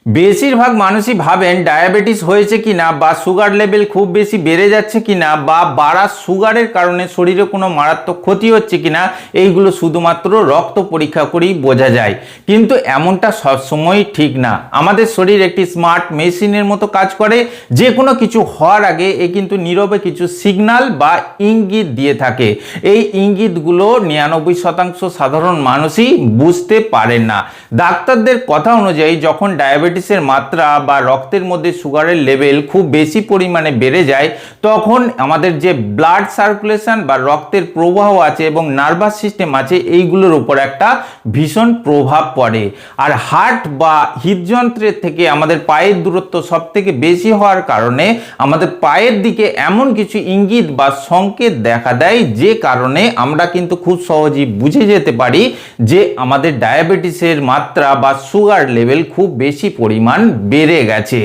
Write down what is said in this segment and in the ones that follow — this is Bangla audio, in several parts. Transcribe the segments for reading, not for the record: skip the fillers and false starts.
বেশিরভাগ মানুষই ভাবেন ডায়াবেটিস হয়েছে কিনা বা সুগার লেভেল খুব বেশি বেড়ে যাচ্ছে কিনা বা বাড়া সুগারের কারণে শরীরে কোনো মারাত্মক ক্ষতি হচ্ছে কিনা এইগুলো শুধুমাত্র রক্ত পরীক্ষা করেই বোঝা যায়। কিন্তু এমনটা সবসময় ঠিক না। আমাদের শরীর একটি স্মার্ট মেশিনের মতো কাজ করে। যে কোনো কিছু হওয়ার আগে এ কিন্তু নীরবে কিছু সিগন্যাল বা ইঙ্গিত দিয়ে থাকে। এই ইঙ্গিতগুলো 99% সাধারণ মানুষই বুঝতে পারেন না। ডাক্তারদের কথা অনুযায়ী যখন ডায়াবেটিসের মাত্রা বা রক্তের মধ্যে সুগারের লেভেল খুব বেশি পরিমাণে বেড়ে যায়, তখন আমাদের যে ব্লাড সার্কুলেশন বা রক্তের প্রবাহ আছে এবং নার্ভাস সিস্টেম আছে, এইগুলোর উপর একটা ভীষণ প্রভাব পড়ে। আর হার্ট বা হৃদযন্ত্রের থেকে আমাদের পায়ের দূরত্ব সব থেকে বেশি হওয়ার কারণে আমাদের পায়ের দিকে এমন কিছু ইঙ্গিত বা সংকেত দেখা দেয়, যে কারণে আমরা কিন্তু খুব সহজেই বুঝে যেতে পারি যে আমাদের ডায়াবেটিসের মাত্রা বা সুগার লেভেল খুব বেশি পরিমাণ বেড়ে গেছে।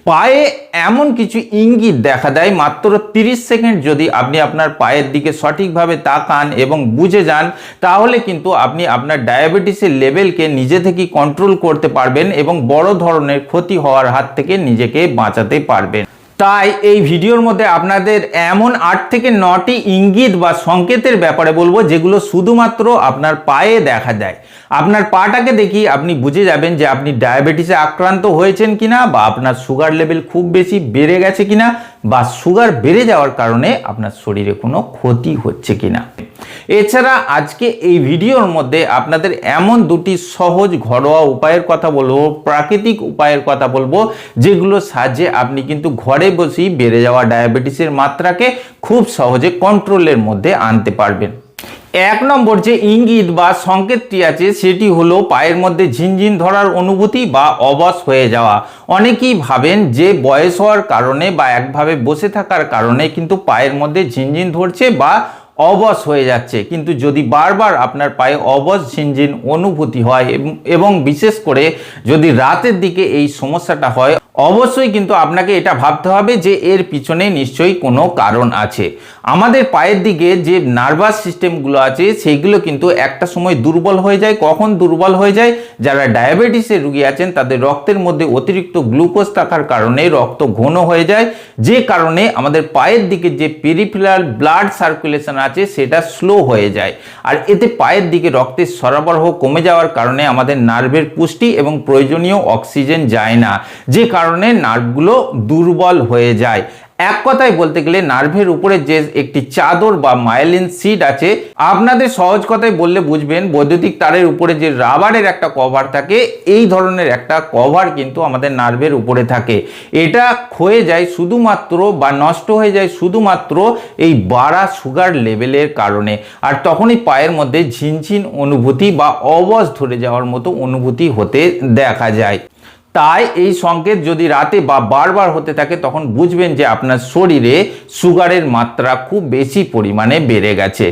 পায়ে এমন কিছু ইঙ্গিত দেখা দেয়, মাত্র 30 সেকেন্ড যদি আপনি আপনার পায়ের দিকে সঠিকভাবে তাকান এবং বুঝে যান, তাহলে কিন্তু আপনি আপনার ডায়াবেটিসের লেভেলকে নিজে থেকেই কন্ট্রোল করতে পারবেন এবং বড় ধরনের ক্ষতি হওয়ার হাত থেকে নিজেকে বাঁচাতে পারবেন। তাই এই ভিডিওর মধ্যে আপনাদের এমন 8 থেকে 9টি ইঙ্গিত বা সংকেতের ব্যাপারে বলবো, যেগুলো শুধুমাত্র আপনার পায়ে দেখা যায়। আপনার পাটাকে দেখি আপনি বুঝে যাবেন যে আপনি ডায়াবেটিসে আক্রান্ত হয়েছেন কিনা, বা আপনার সুগার লেভেল খুব বেশি বেড়ে গেছে কিনা, বা সুগার বেড়ে যাওয়ার কারণে আপনার শরীরে কোনো ক্ষতি হচ্ছে কিনা। এছাড়া আজকে এই ভিডিওর মধ্যে আপনাদের এমন দুটি সহজ ঘরোয়া উপায়ের কথা বলবো, প্রাকৃতিক উপায়ের কথা বলবো, যেগুলো সাহায্যে আপনি কিন্তু ঘরে বসেই বেড়ে যাওয়া ডায়াবেটিসের মাত্রাকে খুব সহজে কন্ট্রোলের মধ্যে আনতে পারবেন। 1 নম্বর যে ইঙ্গিত বা সংকেতটি আছে, সেটি হলো পায়ের মধ্যে ঝিনঝিন ধরার অনুভূতি বা অবশ হয়ে যাওয়া। অনেকেই ভাবেন যে বয়স হওয়ার কারণে বা একভাবে বসে থাকার কারণে কিন্তু পায়ের মধ্যে ঝিনঝিন ধরছে বা অবশ হয়ে যাচ্ছে। কিন্তু যদি বারবার আপনার পায়ে অবশ ঝিনঝিন অনুভূতি হয় এবং বিশেষ করে যদি রাতের দিকে এই সমস্যাটা হয়, অবশ্যই কিন্তু আপনাকে এটা ভাবতে হবে যে এর পিছনে নিশ্চয়ই কোনো কারণ আছে। আমাদের পায়ের দিকে যে নার্ভাস সিস্টেমগুলো আছে, সেইগুলো কিন্তু একটা সময় দুর্বল হয়ে যায়। কখন দুর্বল হয়ে যায়? যারা ডায়াবেটিসের রোগী আছেন তাদের রক্তের মধ্যে অতিরিক্ত গ্লুকোজ থাকার কারণে রক্ত ঘন হয়ে যায়, যে কারণে আমাদের পায়ের দিকে যে পেরিফেরাল ব্লাড সার্কুলেশন আছে সেটা স্লো হয়ে যায়। আর এতে পায়ের দিকে রক্তের সরবরাহ কমে যাওয়ার কারণে আমাদের নার্ভের পুষ্টি এবং প্রয়োজনীয় অক্সিজেন যায় না, যে কারণে নার্ভগুলো দুর্বল হয়ে যায়। এক কথায় বলতে গেলে নার্ভের উপরে যে একটি চাদর বা মাইলিন সিড আছে, আপনাদের সহজ কথায় বললে বুঝবেন, বৈদ্যুতিক তারের উপরে যে রাবারের একটা কভার থাকে, এই ধরনের একটা কভার কিন্তু আমাদের নার্ভের উপরে থাকে। এটা ক্ষয়ে যায় শুধুমাত্র বা নষ্ট হয়ে যায় শুধুমাত্র এই বাড়া সুগার লেভেলের কারণে। আর তখনই পায়ের মধ্যে ঝিনঝিন অনুভূতি বা অবশ ধরে যাওয়ার মতো অনুভূতি হতে দেখা যায়। তাই এই সংকেত যদি রাতে বা বারবার হতে থাকে, তখন বুঝবেন যে আপনার শরীরে সুগারের মাত্রা খুব বেশি পরিমাণে বেড়ে গেছে।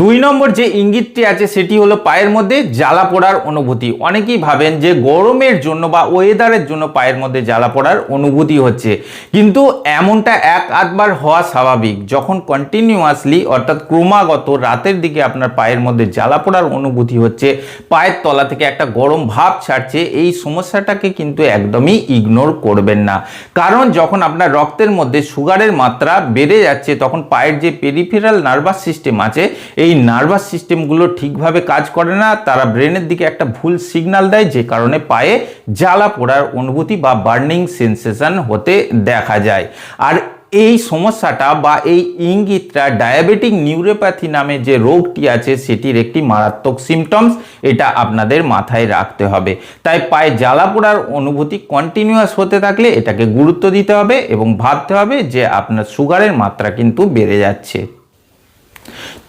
2 নম্বর যে ইঙ্গিতটি আছে, সেটি হলো পায়ের মধ্যে জ্বালা পোড়ার অনুভূতি। অনেকেই ভাবেন যে গরমের জন্য বা ওয়েদারের জন্য পায়ের মধ্যে জ্বালা পোড়ার অনুভূতি হচ্ছে, কিন্তু এমনটা 1-8 বার হওয়া স্বাভাবিক। যখন কন্টিনিউয়াসলি অর্থাৎ ক্রমাগত রাতের দিকে আপনার পায়ের মধ্যে জ্বালা পোড়ার অনুভূতি হচ্ছে, পায়ের তলা থেকে একটা গরম ভাব ছাড়ছে, এই সমস্যাটাকে কিন্তু একদমই ইগনোর করবেন না। কারণ যখন আপনার রক্তের মধ্যে সুগারের মাত্রা বেড়ে যাচ্ছে, তখন পায়ের যে পেরিফেরাল নার্ভাস সিস্টেম আছে, এই নার্ভাস সিস্টেমগুলো ঠিকভাবে কাজ করে না। তারা ব্রেনের দিকে একটা ভুল সিগন্যাল দেয়, যে কারণে পায়ে জ্বালা পোড়ার অনুভূতি বা বার্নিং সেন্সেশন হতে দেখা যায়। আর এই সমস্যাটা বা এই ইঙ্গিতটা ডায়াবেটিক নিউরোপ্যাথি নামে যে রোগটি আছে, সেটির একটি মারাত্মক সিমটমস। এটা আপনাদের মাথায় রাখতে হবে। তাই পায়ে জ্বালা পোড়ার অনুভূতি কন্টিনিউয়াস হতে থাকলে এটাকে গুরুত্ব দিতে হবে এবং ভাবতে হবে যে আপনার সুগারের মাত্রা কিন্তু বেড়ে যাচ্ছে।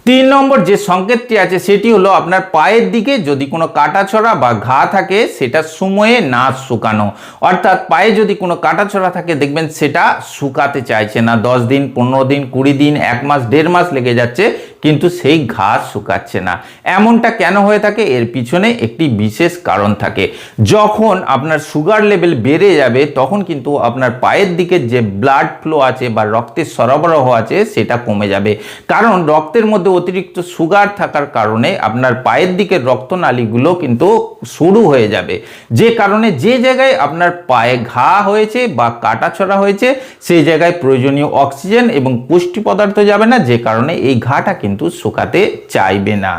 3 নম্বর যে সংকেতটি আছে, সেটি হলো আপনার পায়ের দিকে যদি কোনো কাটাছড়া বা ঘা থাকে, সেটা সময়ে না শুকানো। অর্থাৎ পায়ে যদি কোনো কাটাছড়া থাকে, দেখবেন সেটা শুকাতে চাইছে না। 10 দিন, 15 দিন, 20 দিন, 1 মাস, 1.5 মাস লেগে যাচ্ছে, কিন্তু সেই ঘা শুকাচ্ছে না। এমনটা কেন হয়ে থাকে? এর পিছনে একটি বিশেষ কারণ থাকে। যখন আপনার সুগার লেভেল বেড়ে যাবে তখন কিন্তু আপনার পায়ের দিকে যে ব্লাড ফ্লো আছে বা রক্তের সরবরাহ আছে সেটা কমে যাবে, কারণ রক্তের মধ্যে অতিরিক্ত সুগার থাকার কারণে আপনার পায়ের দিকের রক্তনালীগুলো কিন্তু শুরু হয়ে যাবে, যে কারণে যে জায়গায় আপনার পায়ে ঘা হয়েছে বা কাটাছড়া হয়েছে সেই জায়গায় প্রয়োজনীয় অক্সিজেন এবং পুষ্টি পদার্থ যাবে না, যে কারণে এই ঘাটা কিন্তু শুকাতে চাইবে না।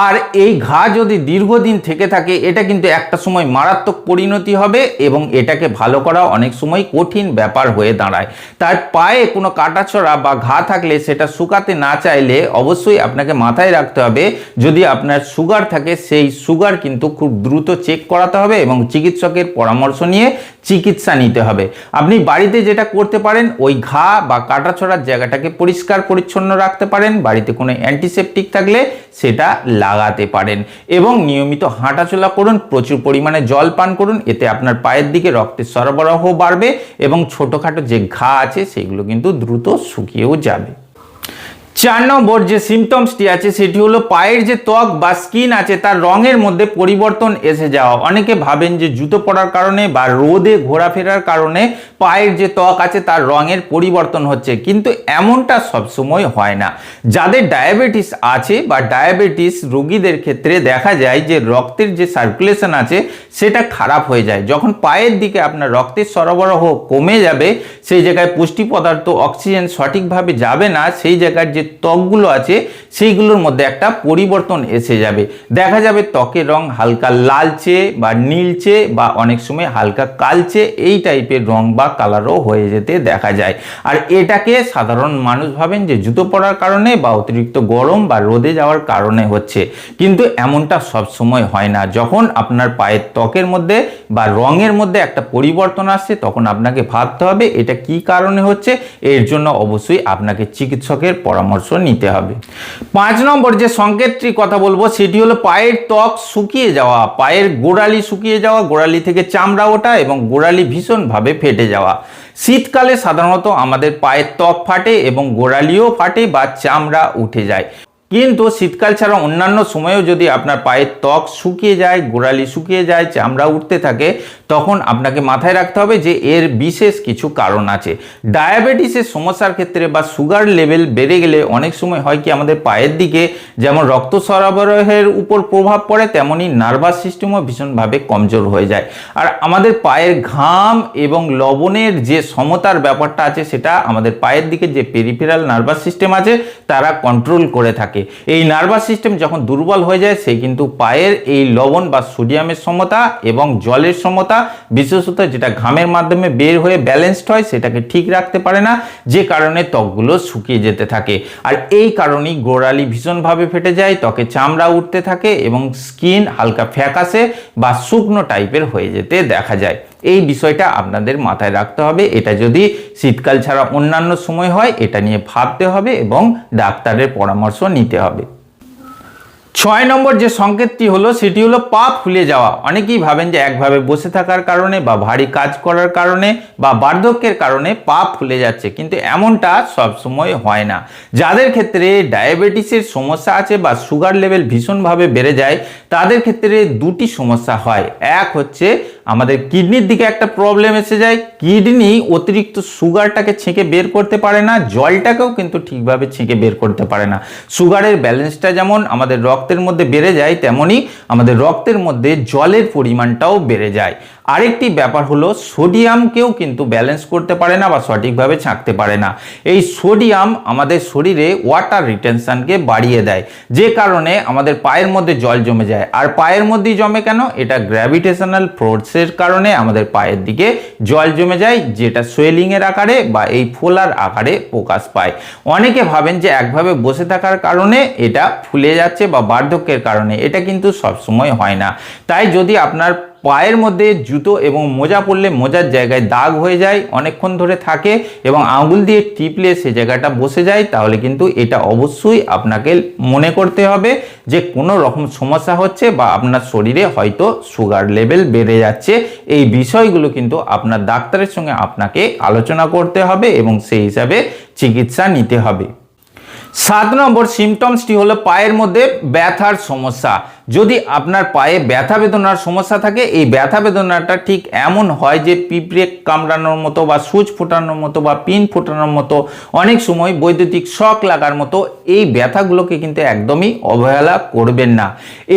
আর এই ঘা যদি দীর্ঘদিন থেকে থাকে এটা কিন্তু একটা সময় মারাত্মক পরিণতি হবে এবং এটাকে ভালো করা অনেক সময় কঠিন ব্যাপার হয়ে দাঁড়ায়। তাই পায়ে কোনো কাটাছড়া বা ঘা থাকলে সেটা শুকাতে না চাইলে অবশ্যই আপনাকে মাথায় রাখতে হবে, যদি আপনার সুগার থাকে সেই সুগার কিন্তু খুব দ্রুত চেক করাতে হবে এবং চিকিৎসকের পরামর্শ নিয়ে চিকিৎসা নিতে হবে। আপনি বাড়িতে যেটা করতে পারেন, ওই ঘা বা কাটাছড়ার জায়গাটাকে পরিষ্কার পরিচ্ছন্ন রাখতে পারেন, বাড়িতে কোনো অ্যান্টিসেপটিক থাকলে সেটা লাগাতে পারেন এবং নিয়মিত হাঁটাচলা করুন, প্রচুর পরিমাণে জল পান করুন, এতে আপনার পায়ের দিকে রক্তের সরবরাহ বাড়বে এবং ছোটোখাটো যে ঘা আছে সেগুলো কিন্তু দ্রুত শুকিয়েও যাবে। 4 নম্বর যে সিমটমসটি আছে সেটি হলো পায়ের যে ত্বক বা স্কিন আছে তার রঙের মধ্যে পরিবর্তন এসে যাওয়া। অনেকে ভাবেন যে জুতো পরার কারণে বা রোদে ঘোরাফেরার কারণে পায়ের যে ত্বক আছে তার রঙের পরিবর্তন হচ্ছে, কিন্তু এমনটা সবসময় হয় না। যাদের ডায়াবেটিস আছে বা ডায়াবেটিস রোগীদের ক্ষেত্রে দেখা যায় যে রক্তের যে সার্কুলেশন আছে সেটা খারাপ হয়ে যায়। যখন পায়ের দিকে আপনার রক্তের সরবরাহ কমে যাবে, সেই জায়গায় পুষ্টি পদার্থ অক্সিজেন সঠিকভাবে যাবে না, সেই জায়গার যে ত্বকগুলো আছে সেইগুলোর মধ্যে একটা পরিবর্তন এসে যাবে। দেখা যাবে ত্বকের রং হালকা লালচে বা নীলচে বা অনেক সময় হালকা কালচে এই টাইপের রং বা কালারও হয়ে যেতে দেখা যায়। আর এটাকে সাধারণ মানুষ ভাবেন যে জুতো পরার কারণে বা অতিরিক্ত গরম বা রোদে যাওয়ার কারণে হচ্ছে, কিন্তু এমনটা সব সময় হয় না। যখন আপনার পায়ের ত্বকের মধ্যে বা রঙের মধ্যে একটা পরিবর্তন আসছে তখন আপনাকে ভাবতে হবে এটা কি কারণে হচ্ছে, এর জন্য অবশ্যই আপনাকে চিকিৎসকের পরামর্শ নিতে হবে। 5 নম্বর যে সংকেতটি কথা বলবো সেটি হলো পায়ের ত্বক শুকিয়ে যাওয়া, পায়ের গোড়ালি শুকিয়ে যাওয়া, গোড়ালি থেকে চামড়া ওঠা এবং গোড়ালি ভীষণভাবে ফেটে যাওয়া। শীতকালে সাধারণত আমাদের পায়ের ত্বক ফাটে এবং গোড়ালিও ফাটে বা চামড়া উঠে যায়, কিন্তু শীতকাল ছাড়া অন্যান্য সময়েও যদি আপনার পায়ের ত্বক শুকিয়ে যায়, গোড়ালি শুকিয়ে যায়, চামড়া উঠতে থাকে, তখন আপনাকে মাথায় রাখতে হবে যে এর বিশেষ কিছু কারণ আছে। ডায়াবেটিসের সমস্যার ক্ষেত্রে বা সুগার লেভেল বেড়ে গেলে অনেক সময় হয় কি আমাদের পায়ের দিকে যেমন রক্ত সরবরাহের উপর প্রভাব পড়ে, তেমনি নার্ভাস সিস্টেমও ভীষণভাবে কমজোর হয়ে যায়। আর আমাদের পায়ের ঘাম এবং লবণের যে সমতার ব্যাপারটা আছে সেটা আমাদের পায়ের দিকে যে পেরিফেরাল নার্ভাস সিস্টেম আছে তারা কন্ট্রোল করে থাকে। এই নার্ভাস সিস্টেম যখন দুর্বল হয়ে যায় সে কিন্তু পায়ের এই লবণ বা সোডিয়ামের সমতা এবং জলের সমতা, বিশেষত যেটা ঘামের মাধ্যমে বের হয়ে ব্যালেন্সড হয়, সেটাকে ঠিক রাখতে পারে না, যে কারণে ত্বকগুলো শুকিয়ে যেতে থাকে। আর এই কারণেই গোড়ালি ভীষণভাবে ফেটে যায়, ত্বকে চামড়া উঠতে থাকে এবং স্কিন হালকা ফ্যাকাশে বা শুকনো টাইপের হয়ে যেতে দেখা যায়। এই বিষয়টা আপনাদের মাথায় রাখতে হবে। এটা যদি শীতকাল ছাড়া অন্যান্য সময় হয় এটা নিয়ে ভাবতে হবে এবং ডাক্তারের পরামর্শ নিতে হবে। 6 নম্বর যে সংকেতটি হলো সেটি হলো পা ফুলে যাওয়া। অনেকেই ভাবেন যে একভাবে বসে থাকার কারণে বা ভারী কাজ করার কারণে বা বার্ধক্যের কারণে পা ফুলে যাচ্ছে, কিন্তু এমনটা সব সময় হয় না। যাদের ক্ষেত্রে ডায়াবেটিসের সমস্যা আছে বা সুগার লেভেল ভীষণভাবে বেড়ে যায় তাদের ক্ষেত্রে দুটি সমস্যা হয়। এক হচ্ছে আমাদের কিডনির দিকে একটা প্রবলেম এসে যায়, কিডনি অতিরিক্ত সুগারটাকে ছেঁকে বের করতে পারে না, জলটাকেও কিন্তু ঠিকভাবে ছেঁকে বের করতে পারে না। সুগারের ব্যালেন্সটা যেমন আমাদের রক্তের মধ্যে বেড়ে যায়, তেমনি আমাদের রক্তের মধ্যে জলের পরিমাণটাও বেড়ে যায়। আরেকটি ব্যাপার হলো সোডিয়ামকেও কিন্তু ব্যালেন্স করতে পারে না বা সঠিকভাবে ছাঁকতে পারে না। এই সোডিয়াম আমাদের শরীরে ওয়াটার রিটেনশনকে বাড়িয়ে দেয়, যে কারণে আমাদের পায়ের মধ্যে জল জমে যায়। আর পায়ের মধ্যেই জমে কেন? এটা গ্র্যাভিটেশনাল ফোর্সের কারণে আমাদের পায়ের দিকে জল জমে যায়, যেটা সোয়েলিংয়ের আকারে বা এই ফোলার আকারে প্রকাশ পায়। অনেকে ভাবেন যে একভাবে বসে থাকার কারণে এটা ফুলে যাচ্ছে বা বার্ধক্যের কারণে, এটা কিন্তু সবসময় হয় না। তাই যদি আপনার পায়ের মধ্যে জুতো এবং মোজা পরলে মোজার জায়গায় দাগ হয়ে যায়, অনেকক্ষণ ধরে থাকে এবং আঙুল দিয়ে টিপলে সে জায়গাটা বসে যায়, তাহলে কিন্তু এটা অবশ্যই আপনাকে মনে করতে হবে যে কোনো রকম সমস্যা হচ্ছে বা আপনার শরীরে হয়তো সুগার লেভেল বেড়ে যাচ্ছে। এই বিষয়গুলো কিন্তু আপনার ডাক্তারের সঙ্গে আপনাকে আলোচনা করতে হবে এবং সেই হিসাবে চিকিৎসা নিতে হবে। 7 নম্বর সিমটমসটি হলো পায়ের মধ্যে ব্যথার সমস্যা। যদি আপনার পায়ে ব্যথা বেদনার সমস্যা থাকে, এই ব্যথা বেদনাটা ঠিক এমন হয় যে পিঁপড়ে কামড়ানোর মতো বা সূচ ফোটানোর মতো বা পিন ফোটানোর মতো, অনেক সময় বৈদ্যুতিক শক লাগার মতো, এই ব্যথাগুলোকে কিন্তু একদমই অবহেলা করবেন না।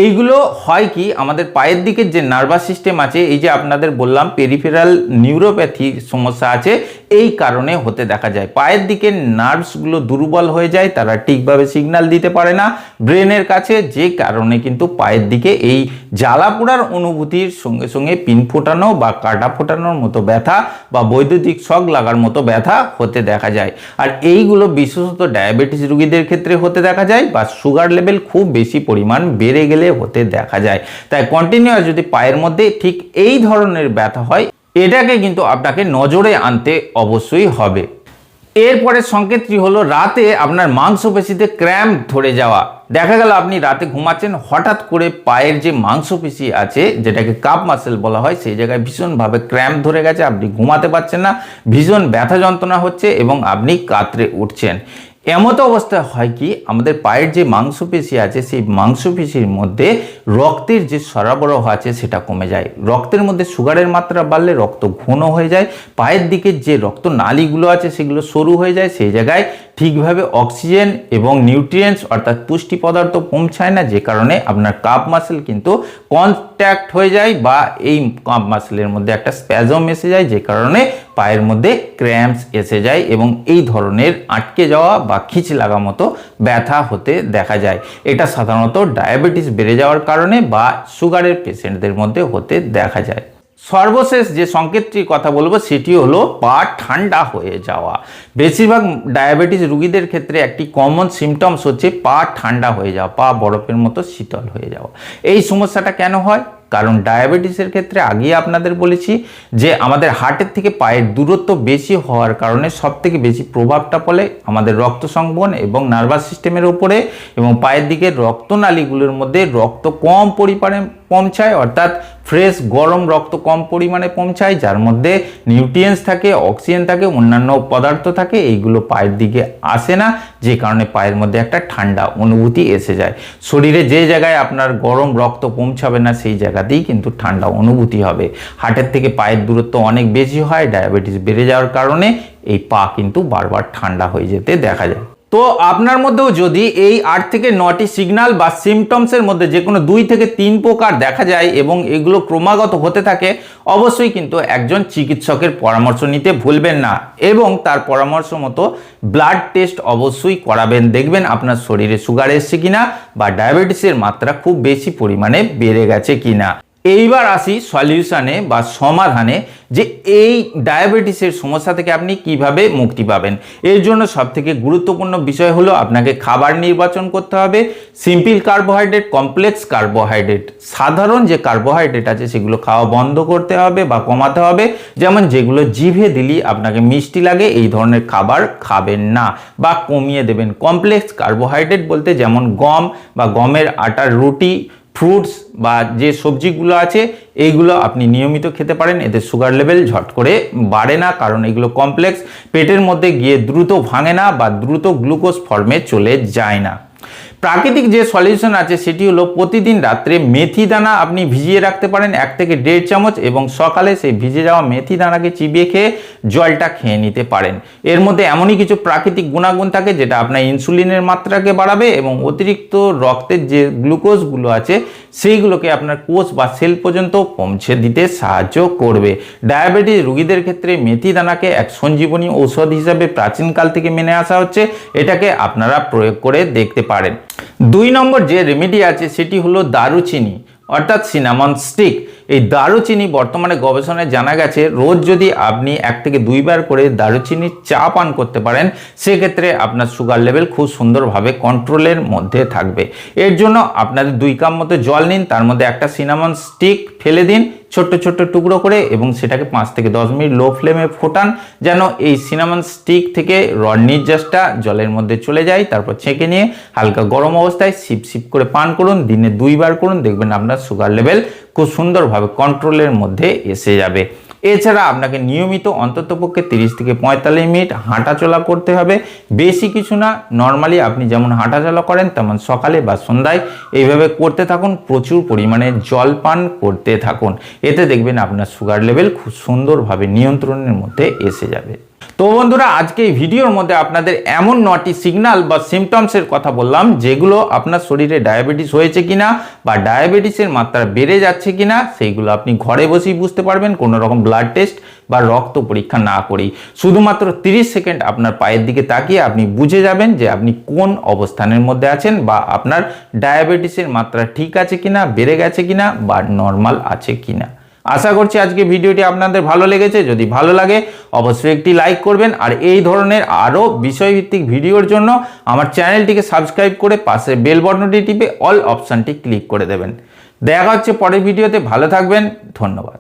এইগুলো হয় কি, আমাদের পায়ের দিকের যে নার্ভাস সিস্টেম আছে, এই যে আপনাদের বললাম পেরিফেরাল নিউরোপ্যাথি সমস্যা আছে, এই কারণে হতে দেখা যায়। পায়ের দিকের নার্ভসগুলো দুর্বল হয়ে যায়, তারা ঠিকভাবে সিগন্যাল দিতে পারে না ব্রেনের কাছে, যে কারণে কিন্তু পায়ের দিকে এই জ্বালা পোড়ার অনুভূতির সঙ্গে সঙ্গে পিন ফোটানো বা কাটা ফোটানোর মতো ব্যথা বা বৈদ্যুতিক শক লাগার মতো ব্যথা হতে দেখা যায়। আর এইগুলো বিশেষত ডায়াবেটিস রোগীদের ক্ষেত্রে হতে দেখা যায় বা সুগার লেভেল খুব বেশি পরিমাণ বেড়ে গেলে হতে দেখা যায়। তাই কন্টিনিউয়াস যদি পায়ের মধ্যে ঠিক এই ধরনের ব্যথা হয়, এটাকে কিন্তু আপনাকে নজরে আনতে অবশ্যই হবে। এরপরে সংকেতটি হলো রাতে আপনার মাংসপেশিতে ক্র্যাম্প ধরে যাওয়া। দেখা গেল আপনি রাতে ঘুমাচ্ছেন, হঠাৎ করে পায়ের যে মাংসপেশি আছে, যেটাকে কাপ মাসেল বলা হয়, সেই জায়গায় ভীষণভাবে ক্র্যাম্প ধরে গেছে, আপনি ঘুমাতে পারছেন না, ভীষণ ব্যথা যন্ত্রণা হচ্ছে এবং আপনি কাতরে উঠছেন। এমতো অবস্থা হয় কি, আমাদের পায়ের যে মাংসপেশি আছে, সেই মাংসপেশির মধ্যে রক্তের যে সরবরাহ আছে সেটা কমে যায়। রক্তের মধ্যে সুগারের মাত্রা বাড়লে রক্ত ঘন হয়ে যায়, পায়ের দিকে যে রক্ত নালীগুলো আছে সেগুলো সরু হয়ে যায়, সেই জায়গায় ঠিকভাবে অক্সিজেন এবং নিউট্রিয়েন্টস অর্থাৎ পুষ্টি পদার্থ পৌঁছায় না, যে কারণে আপনার কাপ মাসেল কিন্তু কনট্যাক্ট হয়ে যায় বা এই কাপ মাসেলের মধ্যে একটা স্প্যাজম এসে যায়, যে কারণে পায়ের মধ্যে ক্র্যাম্পস এসে যায় এবং এই ধরনের আটকে যাওয়া বা খিচ লাগা মতো ব্যথা হতে দেখা যায়। এটা সাধারণত ডায়াবেটিস বেড়ে যাওয়ার কারণে বা সুগারের পেশেন্টদের মধ্যে হতে দেখা যায়। সর্বশেষ যে সংকেতটির কথা বলবো সেটি হলো পা ঠান্ডা হয়ে যাওয়া। বেশিরভাগ ডায়াবেটিস রোগীদের ক্ষেত্রে একটি কমন সিমটমস হচ্ছে পা ঠান্ডা হয়ে যাওয়া, পা বরফের মতো শীতল হয়ে যাওয়া। এই সমস্যাটা কেন হয়? কারণ ডায়াবেটিসের ক্ষেত্রে আগেই আপনাদের বলেছি যে আমাদের হার্টের থেকে পায়ের দূরত্ব বেশি হওয়ার কারণে সবথেকে বেশি প্রভাবটা পড়ে আমাদের রক্ত সংবহন এবং নার্ভাস সিস্টেমের উপরে, এবং পায়ের দিকে রক্তনালীগুলোর মধ্যে রক্ত কম পরিমাণে পৌঁছায়, অর্থাৎ ফ্রেশ গরম রক্ত কম পরিমাণে পৌঁছায়, যার মধ্যে নিউট্রিয়েন্টস থাকে, অক্সিজেন থাকে, অন্যান্য পদার্থ থাকে, এইগুলো পায়ের দিকে আসে না, যে কারণে পায়ের মধ্যে একটা ঠান্ডা অনুভূতি এসে যায়। শরীরে যে জায়গায় আপনার গরম রক্ত পৌঁছাবে না সেই জায়গাতেই কিন্তু ঠান্ডা অনুভূতি হবে। হার্টের থেকে পায়ের দূরত্ব অনেক বেশি হয়, ডায়াবেটিস বেড়ে যাওয়ার কারণে এই পা কিন্তু বারবার ঠান্ডা হয়ে যেতে দেখা যায়। তো আপনার মধ্যেও যদি এই 8 থেকে 9টি সিগন্যাল বা সিমটমসের মধ্যে যে কোনো 2 থেকে 3 প্রকার দেখা যায় এবং এগুলো ক্রমাগত হতে থাকে, অবশ্যই কিন্তু একজন চিকিৎসকের পরামর্শ নিতে ভুলবেন না এবং তার পরামর্শ মতো ব্লাড টেস্ট অবশ্যই করাবেন। দেখবেন আপনার শরীরে সুগার এসছে কিনা বা ডায়াবেটিসের মাত্রা খুব বেশি পরিমাণে বেড়ে গেছে কিনা। এইবার আসি সলিউশনে বা সমাধানে, যে এই ডায়াবেটিসের সমস্যা থেকে আপনি কিভাবে মুক্তি পাবেন। এর জন্য সবথেকে গুরুত্বপূর্ণ বিষয় হলো আপনাকে খাবার নির্বাচন করতে হবে। সিম্পল কার্বোহাইড্রেট, কমপ্লেক্স কার্বোহাইড্রেট, সাধারণ যে কার্বোহাইড্রেট আছে সেগুলো খাওয়া বন্ধ করতে হবে বা কমাতে হবে। যেমন যেগুলো জিভে দিলি আপনাকে মিষ্টি লাগে, এই ধরনের খাবার খাবেন না বা কমিয়ে দেবেন। কমপ্লেক্স কার্বোহাইড্রেট বলতে যেমন গম বা গমের আটার রুটি, ফ্রুটস বা যে সবজিগুলো আছে এইগুলো আপনি নিয়মিত খেতে পারেন। এতে সুগার লেভেল ঝট করে বাড়ে না, কারণ এগুলো কমপ্লেক্স, পেটের মধ্যে গিয়ে দ্রুত ভাঙে না বা দ্রুত গ্লুকোজ ফর্মে চলে যায় না। প্রাকৃতিক যে সলিউশন আছে সেটি হলো প্রতিদিন রাত্রে মেথি দানা আপনি ভিজিয়ে রাখতে পারেন 1 থেকে 1.5 চামচ, এবং সকালে সেই ভিজে যাওয়া মেথি দানাকে চিবিয়ে খেয়ে জলটা খেয়ে নিতে পারেন। এর মধ্যে এমনই কিছু প্রাকৃতিক গুণাগুণ থাকে যেটা আপনার ইনসুলিনের মাত্রাকে বাড়াবে এবং অতিরিক্ত রক্তের যে গ্লুকোজগুলো আছে সেইগুলোকে আপনার কোষ বা সেল পর্যন্ত পৌঁছে দিতে সাহায্য করবে। ডায়াবেটিস রোগীদের ক্ষেত্রে মেথি দানাকে এক সঞ্জীবনী ঔষধ হিসাবে প্রাচীনকাল থেকে মেনে আসা হচ্ছে, এটাকে আপনারা প্রয়োগ করে দেখতে পারেন। 2 নম্বর যে রেমেডি আছে সেটি হলো দারুচিনি অর্থাৎ সিনামন স্টিক। এই দারুচিনি বর্তমানে গবেষণায় জানা গেছে রোজ যদি আপনি 1 থেকে 2 বার করে দারুচিনির চা পান করতে পারেন, সেক্ষেত্রে আপনার সুগার লেভেল খুব সুন্দরভাবে কন্ট্রোলের মধ্যে থাকবে। এর জন্য আপনাদের 2 কাপ মতো জল নিন, তার মধ্যে একটা সিনামন স্টিক ফেলে দিন ছোট্ট ছোট্ট টুকরো করে, এবং সেটাকে 5 থেকে 10 মিনিট লো ফ্লেমে ফোটান যেন এই সিনামন স্টিক থেকে রড নির্যাসটা জলের মধ্যে চলে যায়। তারপর ছেঁকে নিয়ে হালকা গরম অবস্থায় সিপ সিপ করে পান করুন, দিনে 2 বার করুন, দেখবেন আপনার সুগার লেভেল খুব সুন্দরভাবে কন্ট্রোলের মধ্যে এসে যাবে। এছাড়া আপনাকে নিয়মিত অন্ততপক্ষে 30 থেকে 45 মিনিট হাঁটাচলা করতে হবে, বেশি কিছু না। নর্মালি আপনি যেমন হাঁটাচলা করেন তেমন সকালে বা সন্ধ্যায় এইভাবে করতে থাকুন, প্রচুর পরিমাণে জল পান করতে থাকুন। এতে দেখবেন আপনার সুগার লেভেল খুব সুন্দরভাবে নিয়ন্ত্রণের মধ্যে এসে যাবে। তো বন্ধুরা, আজকে এই ভিডিওর মধ্যে আপনাদের এমন 9টি সিগন্যাল বা সিমটমসের কথা বললাম যেগুলো আপনার শরীরে ডায়াবেটিস হয়েছে কিনা বা ডায়াবেটিসের মাত্রা বেড়ে যাচ্ছে কিনা সেইগুলো আপনি ঘরে বসেই বুঝতে পারবেন, কোনো রকম ব্লাড টেস্ট বা রক্ত পরীক্ষা না করেই। শুধুমাত্র 30 সেকেন্ড আপনার পায়ের দিকে তাকিয়ে আপনি বুঝে যাবেন যে আপনি কোন অবস্থানের মধ্যে আছেন বা আপনার ডায়াবেটিসের মাত্রা ঠিক আছে কিনা, বেড়ে গেছে কিনা বা নর্মাল আছে কিনা। আশা করছি আজকে ভিডিওটি আপনাদের ভালো লেগেছে। যদি ভালো লাগে অবশ্যই একটি লাইক করবেন, আর এই ধরনের আরও বিষয়ভিত্তিক ভিডিওর জন্য আমার চ্যানেলটিকে সাবস্ক্রাইব করে পাশে বেল বাটনটি টিপে অল অপশানটি ক্লিক করে দেবেন। দেখা হচ্ছে পরের ভিডিওতে। ভালো থাকবেন, ধন্যবাদ।